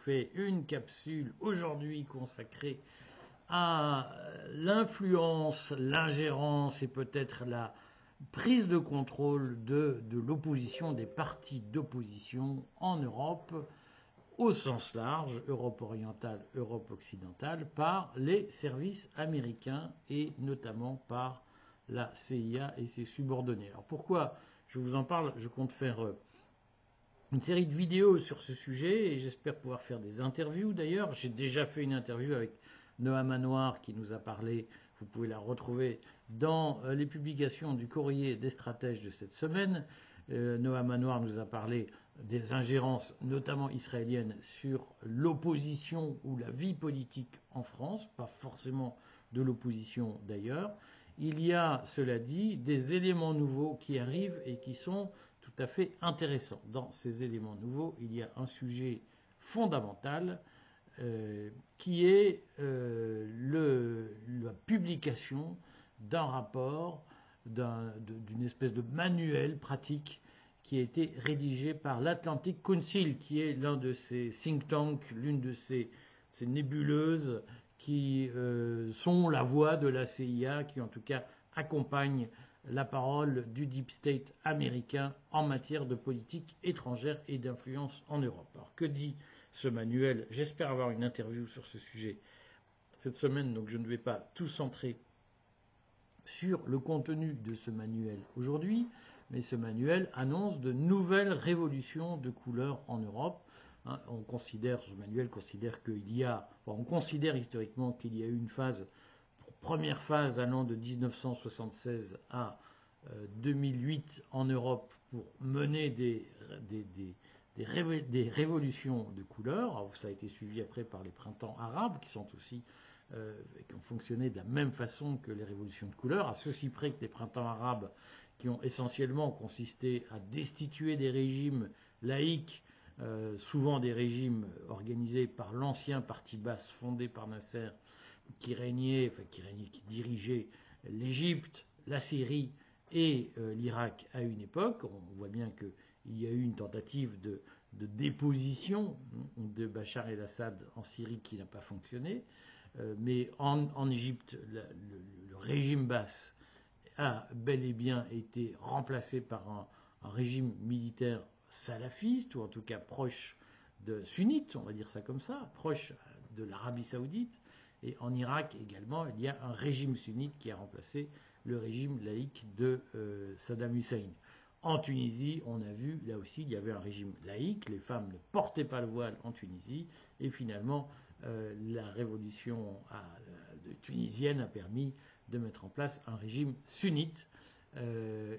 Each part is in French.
fais une capsule aujourd'hui consacrée à l'influence, l'ingérence et peut-être la prise de contrôle de l'opposition, des partis d'opposition en Europe, au sens large, Europe orientale, Europe occidentale, par les services américains et notamment par la CIA et ses subordonnés. Alors pourquoi je vous en parle? Je compte faire une série de vidéos sur ce sujet et j'espère pouvoir faire des interviews d'ailleurs. J'ai déjà fait une interview avec Noah Manoir qui nous a parlé, vous pouvez la retrouver dans les publications du Courrier des stratèges de cette semaine. Noah Manoir nous a parlé des ingérences, notamment israéliennes, sur l'opposition ou la vie politique en France, pas forcément de l'opposition d'ailleurs. Il y a, cela dit, des éléments nouveaux qui arrivent et qui sont tout à fait intéressants. Dans ces éléments nouveaux, il y a un sujet fondamental qui est la publication d'un rapport, d'une espèce de manuel pratique qui a été rédigé par l'Atlantic Council, qui est l'un de ces think tanks, l'une de ces nébuleuses qui sont la voix de la CIA, qui en tout cas accompagnent la parole du deep state américain en matière de politique étrangère et d'influence en Europe. Alors que dit ce manuel? J'espère avoir une interview sur ce sujet cette semaine, donc je ne vais pas tout centrer sur le contenu de ce manuel aujourd'hui, mais ce manuel annonce de nouvelles révolutions de couleur en Europe. Ce manuel considère qu'il y a, on considère historiquement qu'il y a eu une phase, première phase allant de 1976 à 2008 en Europe pour mener des révolutions de couleur. Alors, ça a été suivi après par les printemps arabes qui sont aussi qui ont fonctionné de la même façon que les révolutions de couleur, à ceci près que les printemps arabes qui ont essentiellement consisté à destituer des régimes laïques, souvent des régimes organisés par l'ancien parti basse fondé par Nasser, qui dirigeait l'Égypte, la Syrie et l'Irak à une époque. On voit bien qu'il y a eu une tentative de déposition de Bachar el-Assad en Syrie qui n'a pas fonctionné. Mais en Égypte, le régime basse a bel et bien été remplacé par un régime militaire salafiste, ou en tout cas proche de sunnite, on va dire ça comme ça, proche de l'Arabie saoudite. Et en Irak également, il y a un régime sunnite qui a remplacé le régime laïque de Saddam Hussein. En Tunisie, on a vu, là aussi, il y avait un régime laïque, les femmes ne portaient pas le voile en Tunisie, et finalement, la révolution tunisienne a permis de mettre en place un régime sunnite.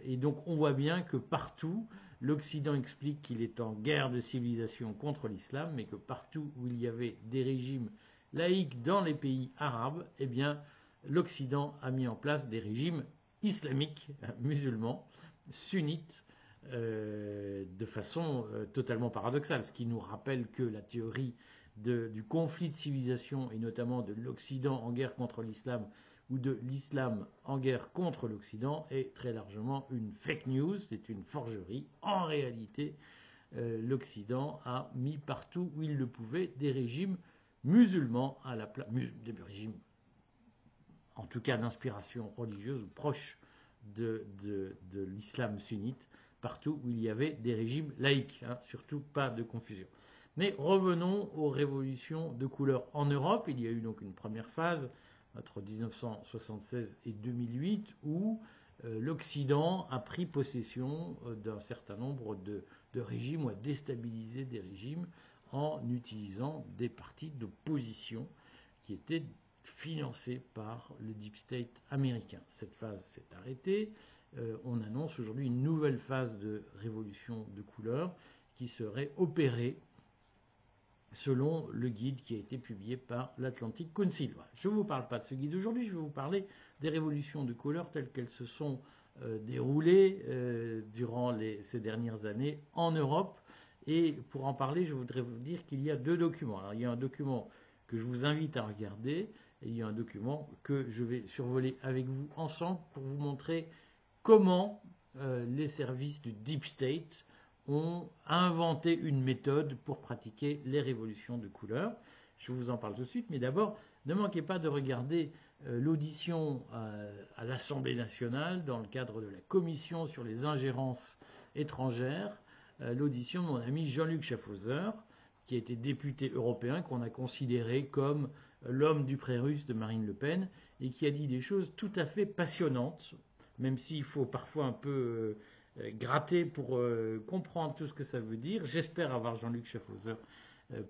Et donc on voit bien que partout, l'Occident explique qu'il est en guerre de civilisation contre l'islam, mais que partout où il y avait des régimes laïques dans les pays arabes, eh bien l'Occident a mis en place des régimes islamiques, musulmans, sunnites, de façon totalement paradoxale, ce qui nous rappelle que la théorie du conflit de civilisation, et notamment de l'Occident en guerre contre l'islam, ou de l'islam en guerre contre l'Occident, est très largement une fake news, c'est une forgerie. En réalité, l'Occident a mis partout où il le pouvait des régimes musulmans à la place, des régimes en tout cas d'inspiration religieuse ou proche de l'islam sunnite, partout où il y avait des régimes laïques, surtout pas de confusion. Mais revenons aux révolutions de couleur en Europe. Il y a eu donc une première phase entre 1976 et 2008 où l'Occident a pris possession d'un certain nombre de régimes ou a déstabilisé des régimes en utilisant des partis d'opposition qui étaient financés par le deep state américain. Cette phase s'est arrêtée. On annonce aujourd'hui une nouvelle phase de révolution de couleur qui serait opérée selon le guide qui a été publié par l'Atlantic Council. Je ne vous parle pas de ce guide aujourd'hui, je vais vous parler des révolutions de couleur telles qu'elles se sont déroulées durant ces dernières années en Europe. Et pour en parler, je voudrais vous dire qu'il y a deux documents. Alors, il y a un document que je vous invite à regarder, et il y a un document que je vais survoler avec vous ensemble pour vous montrer comment les services du Deep State ont inventé une méthode pour pratiquer les révolutions de couleur. Je vous en parle tout de suite, mais d'abord, ne manquez pas de regarder l'audition à l'Assemblée nationale dans le cadre de la commission sur les ingérences étrangères, l'audition de mon ami Jean-Luc Schaffhauser, qui a été député européen, qu'on a considéré comme l'homme du pré-russe de Marine Le Pen, et qui a dit des choses tout à fait passionnantes, même s'il faut parfois un peu gratter pour comprendre tout ce que ça veut dire. J'espère avoir Jean-Luc Schaffhauser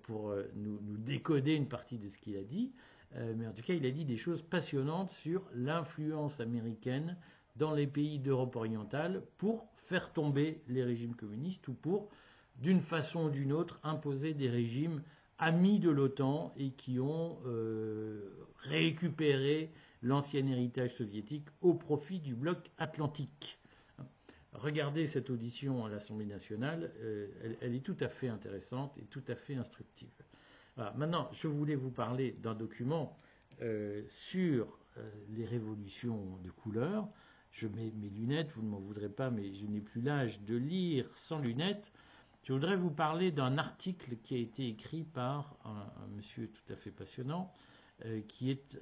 pour nous décoder une partie de ce qu'il a dit. Mais en tout cas, il a dit des choses passionnantes sur l'influence américaine dans les pays d'Europe orientale pour faire tomber les régimes communistes ou pour, d'une façon ou d'une autre, imposer des régimes amis de l'OTAN et qui ont récupéré l'ancien héritage soviétique au profit du bloc atlantique. Regardez cette audition à l'Assemblée nationale, elle est tout à fait intéressante et tout à fait instructive. Voilà. Maintenant, je voulais vous parler d'un document sur les révolutions de couleur. Je mets mes lunettes, vous ne m'en voudrez pas, mais je n'ai plus l'âge de lire sans lunettes. Je voudrais vous parler d'un article qui a été écrit par un monsieur tout à fait passionnant, qui est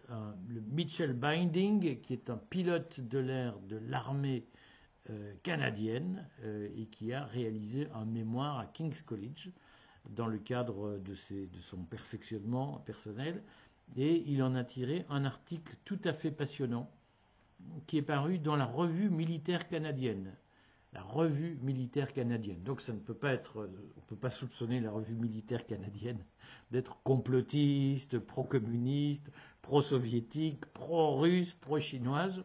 le Mitchell Binding, qui est un pilote de l'air de l'armée canadienne et qui a réalisé un mémoire à King's College dans le cadre de son perfectionnement personnel, et il en a tiré un article tout à fait passionnant qui est paru dans la revue militaire canadienne. La revue militaire canadienne. Donc ça ne peut pas être, on ne peut pas soupçonner la revue militaire canadienne d'être complotiste, pro-communiste, pro-soviétique, pro-russe, pro-chinoise.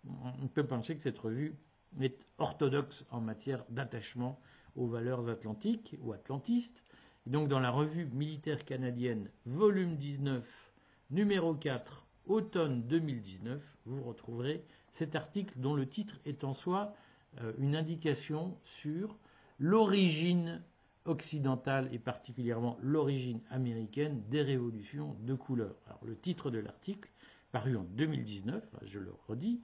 On peut penser que cette revue est orthodoxe en matière d'attachement aux valeurs atlantiques ou atlantistes. Et donc dans la revue militaire canadienne, volume 19, numéro 4, automne 2019, vous retrouverez cet article dont le titre est en soi une indication sur l'origine occidentale et particulièrement l'origine américaine des révolutions de couleur. Alors le titre de l'article, paru en 2019, je le redis,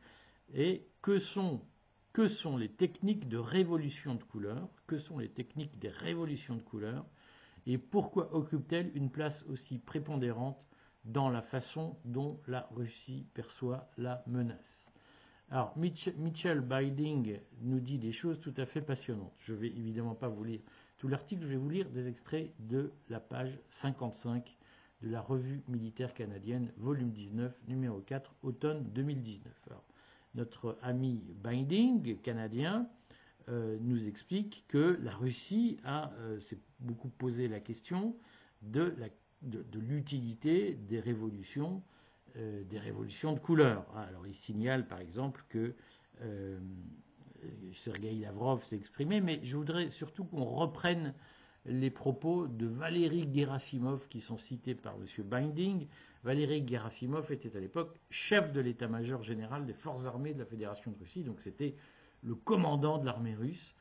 est que sont les techniques de révolution de couleur, que sont les techniques des révolutions de couleur, et pourquoi occupent-elles une place aussi prépondérante dans la façon dont la Russie perçoit la menace. Alors, Mitchell Binding nous dit des choses tout à fait passionnantes. Je ne vais évidemment pas vous lire tout l'article, je vais vous lire des extraits de la page 55 de la revue militaire canadienne, volume 19, numéro 4, automne 2019. Alors, notre ami Binding, canadien, nous explique que la Russie s'est beaucoup posé la question de l'utilité des révolutions de couleur. Alors il signale par exemple que Sergueï Lavrov s'est exprimé, mais je voudrais surtout qu'on reprenne les propos de Valéry Gerasimov qui sont cités par M. Binding. Valéry Gerasimov était à l'époque chef de l'état-major général des forces armées de la Fédération de Russie, donc c'était le commandant de l'armée russe,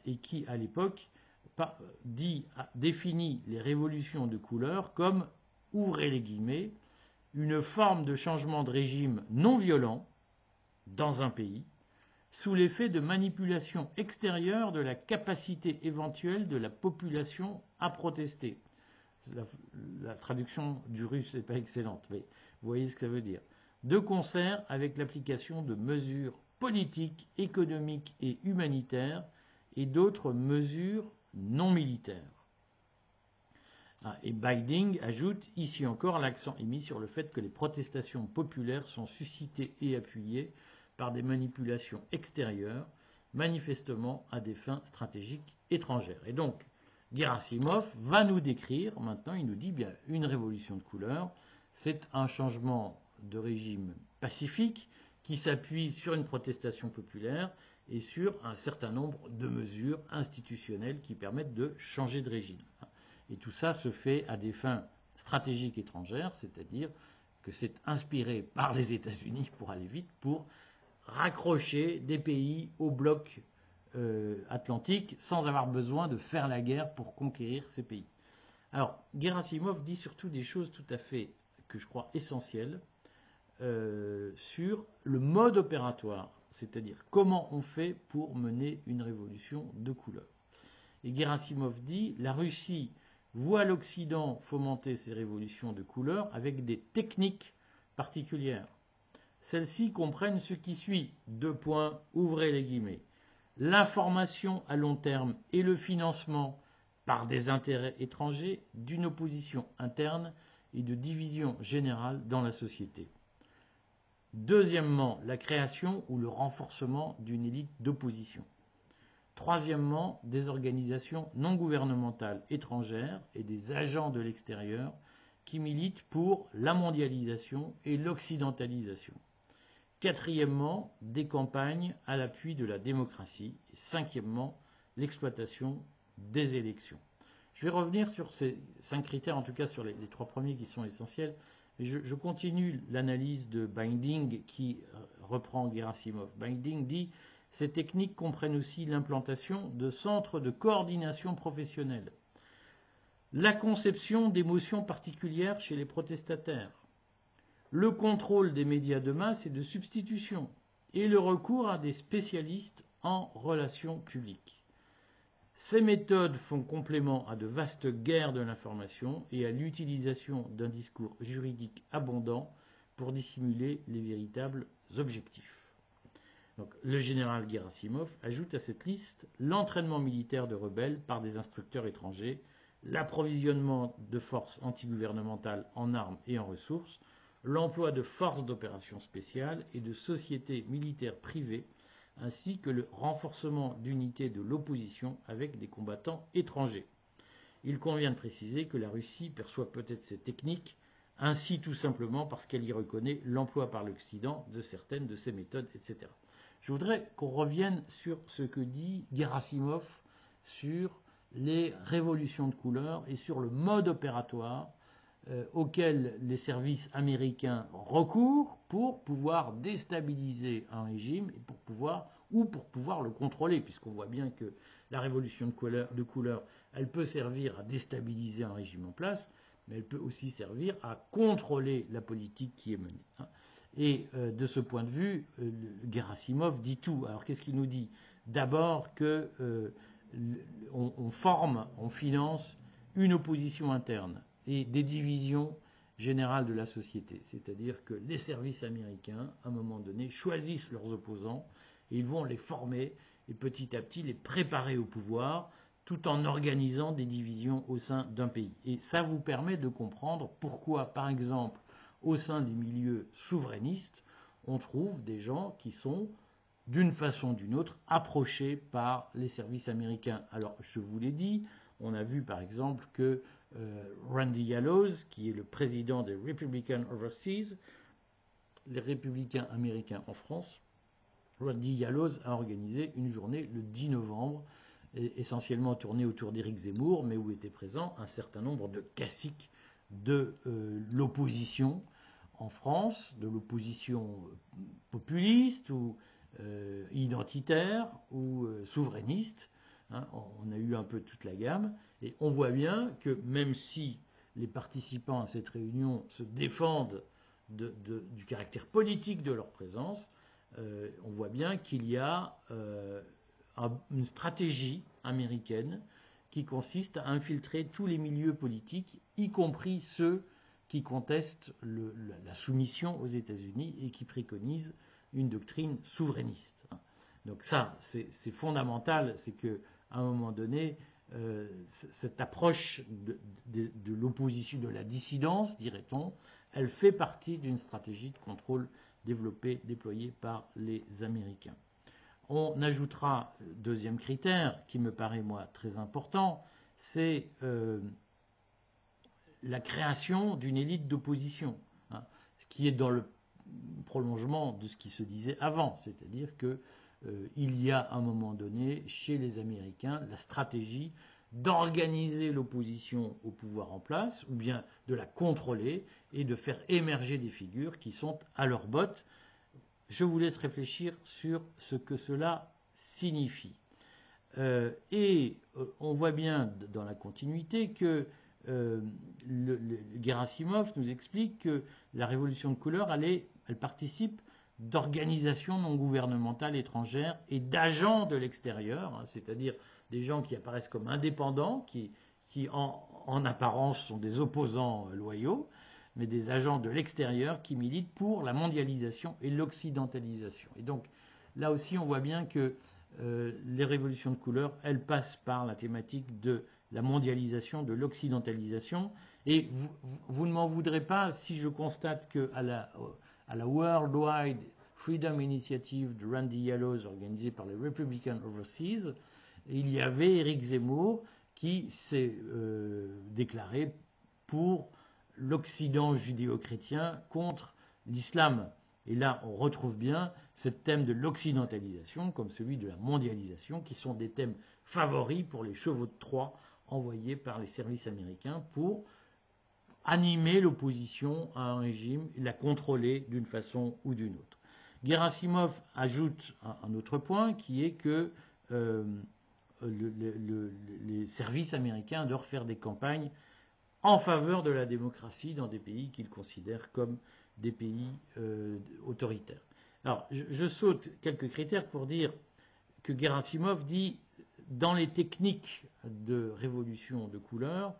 et qui à l'époque définit les révolutions de couleur comme, ouvrez les guillemets, une forme de changement de régime non violent dans un pays, sous l'effet de manipulation extérieure de la capacité éventuelle de la population à protester. La traduction du russe n'est pas excellente, mais vous voyez ce que ça veut dire. De concert avec l'application de mesures politiques, économiques et humanitaires et d'autres mesures non militaires. Et Binding ajoute, ici encore, l'accent est mis sur le fait que les protestations populaires sont suscitées et appuyées par des manipulations extérieures, manifestement à des fins stratégiques étrangères. Et donc, Gerasimov va nous décrire, maintenant il nous dit, bien, une révolution de couleur, c'est un changement de régime pacifique qui s'appuie sur une protestation populaire et sur un certain nombre de mesures institutionnelles qui permettent de changer de régime. Et tout ça se fait à des fins stratégiques étrangères, c'est-à-dire que c'est inspiré par les États-Unis, pour aller vite, pour raccrocher des pays au bloc atlantique sans avoir besoin de faire la guerre pour conquérir ces pays. Alors, Gerasimov dit surtout des choses tout à fait, que je crois, essentielles sur le mode opératoire, c'est-à-dire comment on fait pour mener une révolution de couleur. Et Gerasimov dit « La Russie voit l'Occident fomenter ces révolutions de couleur avec des techniques particulières. Celles-ci comprennent ce qui suit. Deux points, ouvrez les guillemets. L'information à long terme et le financement par des intérêts étrangers d'une opposition interne et de division générale dans la société. Deuxièmement, la création ou le renforcement d'une élite d'opposition. Troisièmement, des organisations non gouvernementales étrangères et des agents de l'extérieur qui militent pour la mondialisation et l'occidentalisation. Quatrièmement, des campagnes à l'appui de la démocratie. Et cinquièmement, l'exploitation des élections. Je vais revenir sur ces 5 critères, en tout cas sur les 3 premiers qui sont essentiels. Mais je continue l'analyse de Binding qui reprend Gerasimov. Binding dit « Ces techniques comprennent aussi l'implantation de centres de coordination professionnelle, la conception d'émotions particulières chez les protestataires, le contrôle des médias de masse et de substitution, et le recours à des spécialistes en relations publiques. Ces méthodes font complément à de vastes guerres de l'information et à l'utilisation d'un discours juridique abondant pour dissimuler les véritables objectifs. » Donc, le général Gerasimov ajoute à cette liste l'entraînement militaire de rebelles par des instructeurs étrangers, l'approvisionnement de forces antigouvernementales en armes et en ressources, l'emploi de forces d'opérations spéciales et de sociétés militaires privées, ainsi que le renforcement d'unités de l'opposition avec des combattants étrangers. Il convient de préciser que la Russie perçoit peut-être ces techniques ainsi tout simplement parce qu'elle y reconnaît l'emploi par l'Occident de certaines de ces méthodes, etc. Je voudrais qu'on revienne sur ce que dit Gerasimov sur les révolutions de couleur et sur le mode opératoire auquel les services américains recourent pour pouvoir déstabiliser un régime et pour pouvoir le contrôler, puisqu'on voit bien que la révolution de couleur, elle peut servir à déstabiliser un régime en place, mais elle peut aussi servir à contrôler la politique qui est menée. Et de ce point de vue, Gerasimov dit tout. Alors qu'est-ce qu'il nous dit? D'abord qu'on forme, on finance une opposition interne et des divisions générales de la société. C'est-à-dire que les services américains, à un moment donné, choisissent leurs opposants et ils vont les former et petit à petit les préparer au pouvoir tout en organisant des divisions au sein d'un pays. Et ça vous permet de comprendre pourquoi, par exemple, au sein des milieux souverainistes, on trouve des gens qui sont, d'une façon ou d'une autre, approchés par les services américains. Alors, je vous l'ai dit, on a vu par exemple que Randy Yallows, qui est le président des Republican Overseas, les républicains américains en France, Randy Yallows a organisé une journée le 10 novembre, essentiellement tournée autour d'Éric Zemmour, mais où étaient présents un certain nombre de caciques de l'opposition en France, de l'opposition populiste ou identitaire ou souverainiste. On a eu un peu toute la gamme et on voit bien que même si les participants à cette réunion se défendent du caractère politique de leur présence, on voit bien qu'il y a une stratégie américaine qui consiste à infiltrer tous les milieux politiques, y compris ceux qui contestent la soumission aux États-Unis et qui préconisent une doctrine souverainiste. Donc ça, c'est fondamental, c'est qu'à un moment donné, cette approche de l'opposition, de la dissidence, dirait-on, elle fait partie d'une stratégie de contrôle déployée par les Américains. On ajoutera deuxième critère qui me paraît moi très important, c'est la création d'une élite d'opposition, ce qui est dans le prolongement de ce qui se disait avant, c'est-à-dire que il y a à un moment donné chez les Américains la stratégie d'organiser l'opposition au pouvoir en place ou bien de la contrôler et de faire émerger des figures qui sont à leur botte. Je vous laisse réfléchir sur ce que cela signifie. On voit bien dans la continuité que Gerasimov nous explique que la révolution de couleur, elle participe d'organisations non gouvernementales étrangères et d'agents de l'extérieur, c'est-à-dire des gens qui apparaissent comme indépendants, qui en apparence sont des opposants loyaux, mais des agents de l'extérieur qui militent pour la mondialisation et l'occidentalisation. Et donc là aussi, on voit bien que les révolutions de couleur, elles passent par la thématique de la mondialisation, de l'occidentalisation. Et vous ne m'en voudrez pas si je constate qu'à la Worldwide Freedom Initiative de Randy Yellows, organisée par les Republican Overseas, il y avait Éric Zemmour qui s'est déclaré pour l'Occident judéo-chrétien contre l'islam. Et là, on retrouve bien ce thème de l'occidentalisation comme celui de la mondialisation, qui sont des thèmes favoris pour les chevaux de Troie envoyés par les services américains pour animer l'opposition à un régime et la contrôler d'une façon ou d'une autre. Gerasimov ajoute un autre point qui est que les services américains doivent faire des campagnes en faveur de la démocratie dans des pays qu'ils considèrent comme des pays autoritaires. Alors, je saute quelques critères pour dire que Gerasimov dit dans les techniques de révolution de couleur,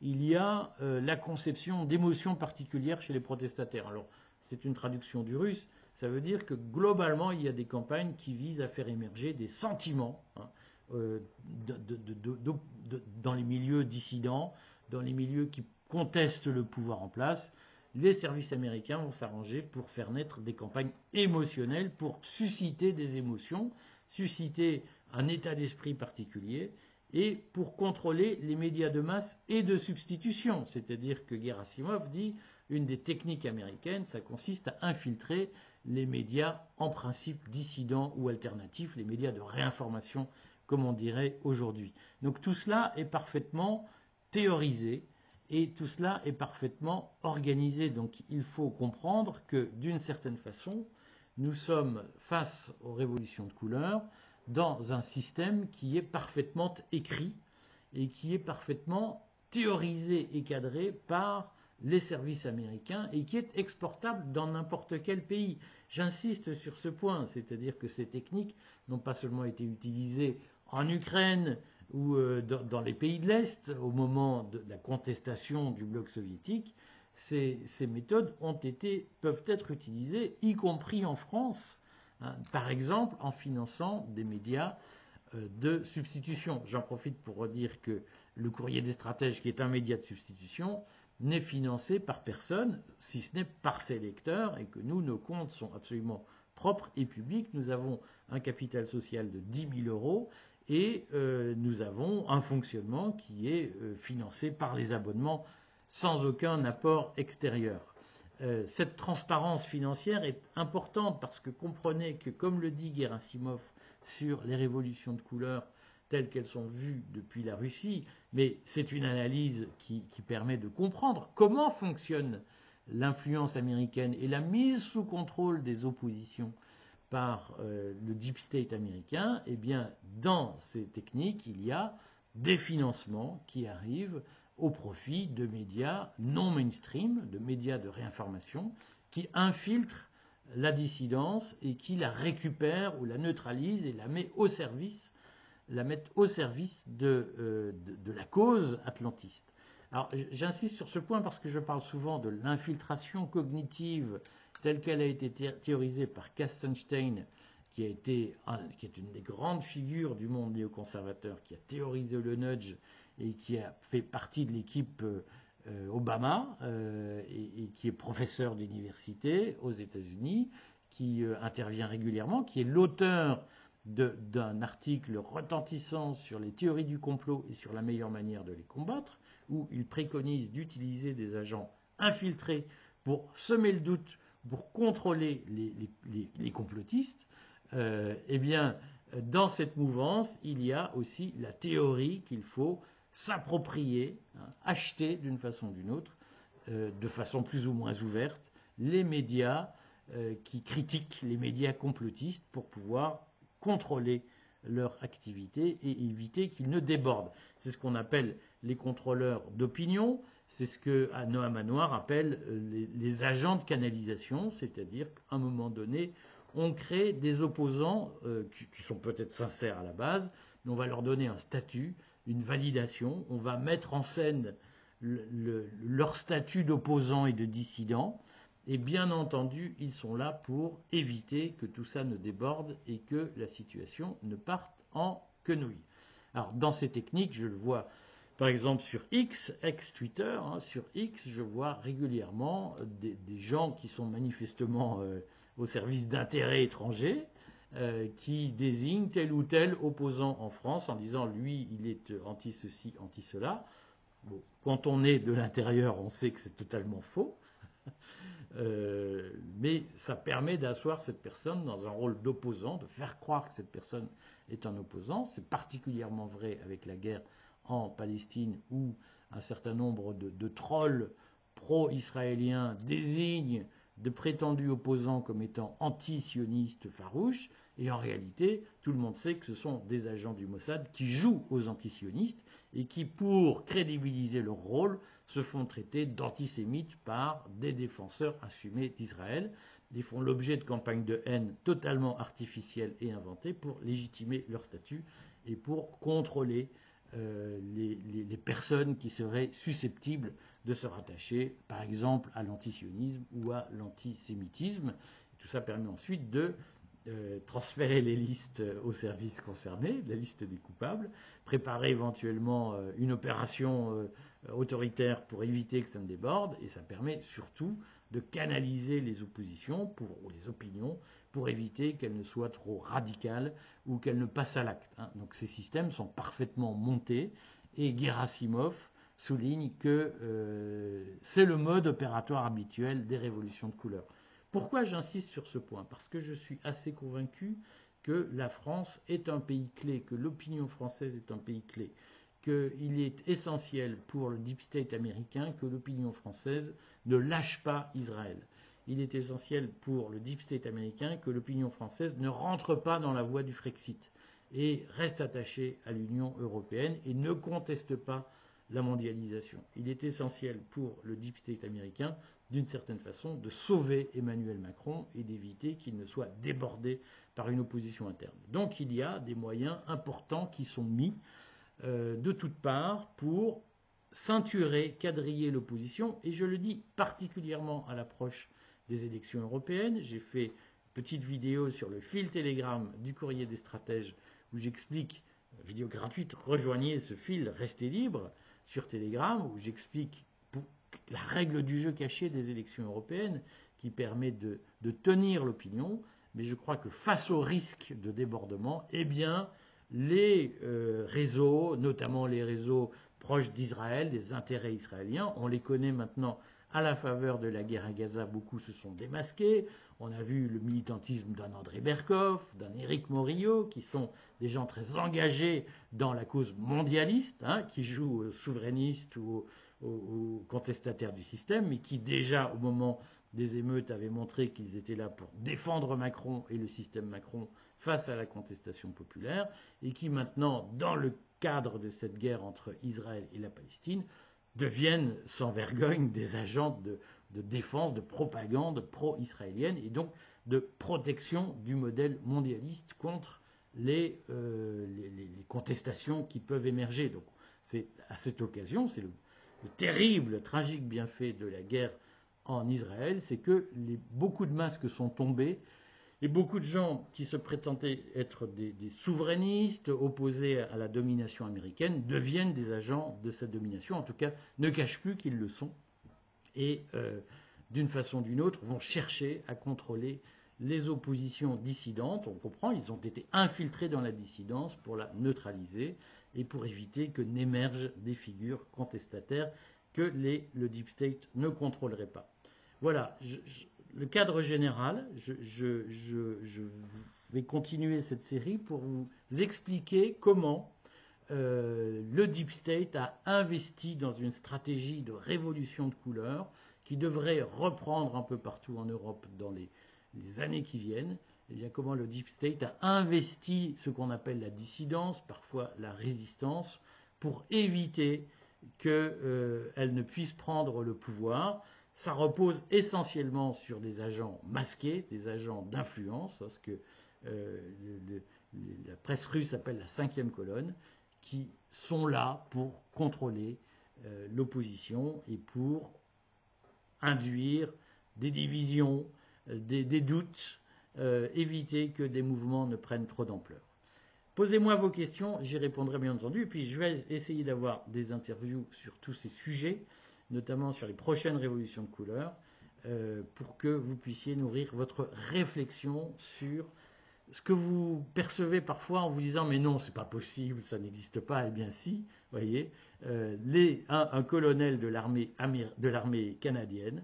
il y a la conception d'émotions particulières chez les protestataires. Alors, c'est une traduction du russe, ça veut dire que globalement, il y a des campagnes qui visent à faire émerger des sentiments dans les milieux dissidents, dans les milieux qui contestent le pouvoir en place. Les services américains vont s'arranger pour faire naître des campagnes émotionnelles, pour susciter des émotions, susciter un état d'esprit particulier, et pour contrôler les médias de masse et de substitution. C'est-à-dire que Gerasimov dit une des techniques américaines, ça consiste à infiltrer les médias en principe dissidents ou alternatifs, les médias de réinformation, comme on dirait aujourd'hui. Donc tout cela est parfaitement théorisé et tout cela est parfaitement organisé. Donc il faut comprendre que d'une certaine façon, nous sommes face aux révolutions de couleur dans un système qui est parfaitement écrit et qui est parfaitement théorisé et cadré par les services américains et qui est exportable dans n'importe quel pays. J'insiste sur ce point, c'est-à-dire que ces techniques n'ont pas seulement été utilisées en Ukraine ou dans les pays de l'Est au moment de la contestation du bloc soviétique. Ces méthodes peuvent être utilisées, y compris en France, par exemple en finançant des médias de substitution. J'en profite pour redire que le Courrier des stratèges, qui est un média de substitution, n'est financé par personne, si ce n'est par ses lecteurs, et que nous, nos comptes sont absolument propres et publics. Nous avons un capital social de 10 000 euros et nous avons un fonctionnement qui est financé par les abonnements sans aucun apport extérieur. Cette transparence financière est importante parce que comprenez que, comme le dit Gerasimov sur les révolutions de couleur telles qu'elles sont vues depuis la Russie, mais c'est une analyse qui permet de comprendre comment fonctionne l'influence américaine et la mise sous contrôle des oppositions par le deep state américain. Eh bien, dans ces techniques, il y a des financements qui arrivent au profit de médias non mainstream, de médias de réinformation, qui infiltrent la dissidence et qui la récupèrent ou la neutralisent et la mettent au service de la cause atlantiste. Alors, j'insiste sur ce point parce que je parle souvent de l'infiltration cognitive telle qu'elle a été théorisée par Kassenstein, qui est une des grandes figures du monde néoconservateur, qui a théorisé le nudge et qui a fait partie de l'équipe Obama et qui est professeur d'université aux États-Unis, qui intervient régulièrement, qui est l'auteur d'un article retentissant sur les théories du complot et sur la meilleure manière de les combattre, où il préconise d'utiliser des agents infiltrés pour semer le doute, pour contrôler les complotistes. Eh bien, dans cette mouvance, il y a aussi la théorie qu'il faut s'approprier, acheter d'une façon ou d'une autre, de façon plus ou moins ouverte, les médias qui critiquent les médias complotistes pour pouvoir contrôler leur activité et éviter qu'ils ne débordent. C'est ce qu'on appelle les contrôleurs d'opinion, c'est ce que Noam Manoir appelle les agents de canalisation, c'est-à-dire qu'à un moment donné, on crée des opposants qui sont peut-être sincères à la base, on va leur donner un statut, une validation, on va mettre en scène leur statut d'opposant et de dissident, et bien entendu, ils sont là pour éviter que tout ça ne déborde et que la situation ne parte en quenouille. Alors, dans ces techniques, je le vois par exemple sur X, ex-Twitter, sur X, je vois régulièrement des gens qui sont manifestement au service d'intérêts étrangers, qui désignent tel ou tel opposant en France en disant lui, il est anti-ceci, anti-cela. Bon, quand on est de l'intérieur, on sait que c'est totalement faux. Mais ça permet d'asseoir cette personne dans un rôle d'opposant, de faire croire que cette personne est un opposant. C'est particulièrement vrai avec la guerre en Palestine où un certain nombre de trolls pro-israéliens désignent de prétendus opposants comme étant anti-sionistes farouches, et en réalité, tout le monde sait que ce sont des agents du Mossad qui jouent aux anti-sionistes et qui, pour crédibiliser leur rôle, se font traiter d'antisémites par des défenseurs assumés d'Israël. Ils font l'objet de campagnes de haine totalement artificielles et inventées pour légitimer leur statut et pour contrôler les personnes qui seraient susceptibles de se rattacher, par exemple, à l'antisionisme ou à l'antisémitisme. Tout ça permet ensuite de transférer les listes aux services concernés, la liste des coupables, préparer éventuellement une opération autoritaire pour éviter que ça ne déborde, et ça permet surtout de canaliser les oppositions ou les opinions pour éviter qu'elles ne soient trop radicales ou qu'elles ne passent à l'acte. Donc ces systèmes sont parfaitement montés, et Gerasimov souligne que c'est le mode opératoire habituel des révolutions de couleur. Pourquoi j'insiste sur ce point? Parce que je suis assez convaincu que la France est un pays clé, que l'opinion française est un pays clé, qu'il est essentiel pour le deep state américain que l'opinion française ne lâche pas Israël. Il est essentiel pour le deep state américain que l'opinion française ne rentre pas dans la voie du Frexit et reste attachée à l'Union européenne et ne conteste pas la mondialisation. Il est essentiel pour le deep state américain, d'une certaine façon, de sauver Emmanuel Macron et d'éviter qu'il ne soit débordé par une opposition interne. Donc il y a des moyens importants qui sont mis de toutes parts pour ceinturer, quadriller l'opposition, et je le dis particulièrement à l'approche des élections européennes. J'ai fait une petite vidéo sur le fil Telegram du Courrier des Stratèges où j'explique, vidéo gratuite, rejoignez ce fil, restez libre sur Telegram, où j'explique la règle du jeu caché des élections européennes qui permet de tenir l'opinion, mais je crois que face au risque de débordement, eh bien, les réseaux, notamment les réseaux proches d'Israël, des intérêts israéliens, on les connaît maintenant à la faveur de la guerre à Gaza, beaucoup se sont démasqués. On a vu le militantisme d'un André Berkoff, d'un Éric Morillo, qui sont des gens très engagés dans la cause mondialiste, qui jouent aux souverainistes ou aux contestataires du système, mais qui déjà au moment des émeutes avaient montré qu'ils étaient là pour défendre Macron et le système Macron face à la contestation populaire, et qui maintenant, dans le cadre de cette guerre entre Israël et la Palestine, deviennent sans vergogne des agents de défense, de propagande pro-israélienne, et donc de protection du modèle mondialiste contre les contestations qui peuvent émerger. Donc c'est à cette occasion, c'est le terrible, le tragique bienfait de la guerre en Israël, c'est que beaucoup de masques sont tombés et beaucoup de gens qui se prétendaient être des souverainistes opposés à la domination américaine deviennent des agents de cette domination, en tout cas ne cachent plus qu'ils le sont, et d'une façon ou d'une autre vont chercher à contrôler les oppositions dissidentes. On comprend, ils ont été infiltrés dans la dissidence pour la neutraliser et pour éviter que n'émergent des figures contestataires que le deep state ne contrôlerait pas. Voilà, le cadre général, je vais continuer cette série pour vous expliquer comment le deep state a investi dans une stratégie de révolution de couleur qui devrait reprendre un peu partout en Europe dans les années qui viennent. Et bien comment le deep state a investi ce qu'on appelle la dissidence, parfois la résistance, pour éviter qu'elle ne puisse prendre le pouvoir. Ça repose essentiellement sur des agents masqués, des agents d'influence, parce que la presse russe appelle la cinquième colonne, qui sont là pour contrôler l'opposition et pour induire des divisions, des doutes, éviter que des mouvements ne prennent trop d'ampleur. Posez-moi vos questions, j'y répondrai bien entendu, et puis je vais essayer d'avoir des interviews sur tous ces sujets, notamment sur les prochaines révolutions de couleur, pour que vous puissiez nourrir votre réflexion sur ce que vous percevez parfois en vous disant mais non, c'est pas possible, ça n'existe pas. Eh bien si, voyez, un colonel de l'armée canadienne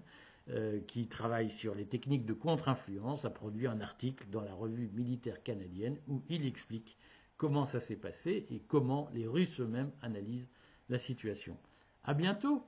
qui travaille sur les techniques de contre-influence a produit un article dans la revue militaire canadienne où il explique comment ça s'est passé et comment les Russes eux-mêmes analysent la situation. À bientôt.